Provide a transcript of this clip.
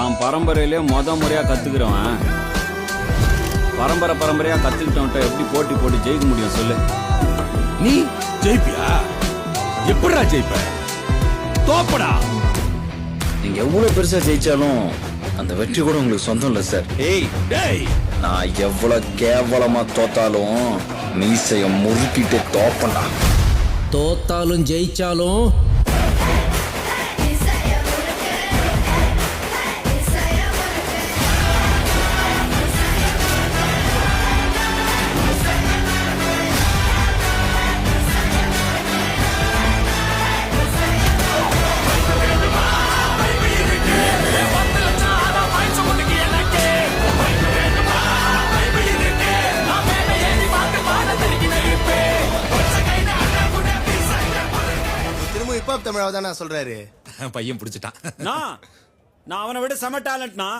தான் பரம்பரையிலே முறையா கத்துக்கிறவன் பரம்பரையா கத்துக்கிட்டவன்ட்ட எப்படி போட்டி ஜெயிக்க முடியும் சொல்லு? நீ ஜெயிப்பியா? எப்படா ஜெயிப்ப? தோப்படா. நீங்க எவ்வளவு பெருசா ஜெயிச்சாலும் அந்த வெற்றி கூட உங்களுக்கு சொந்தம் இல்ல சார். டேய் நான் எவ்வளவு கேவலமா தோத்தாலும் மீசைய முறுக்கிட்டு தோப்பண்டா. தோத்தாலும் ஜெயிச்சாலும் திரும்ப தமிழாவதான் சொல்றாரு. பையன் பிடிச்சிட்டான். நான் அவனை விட செம டேலண்ட்னா.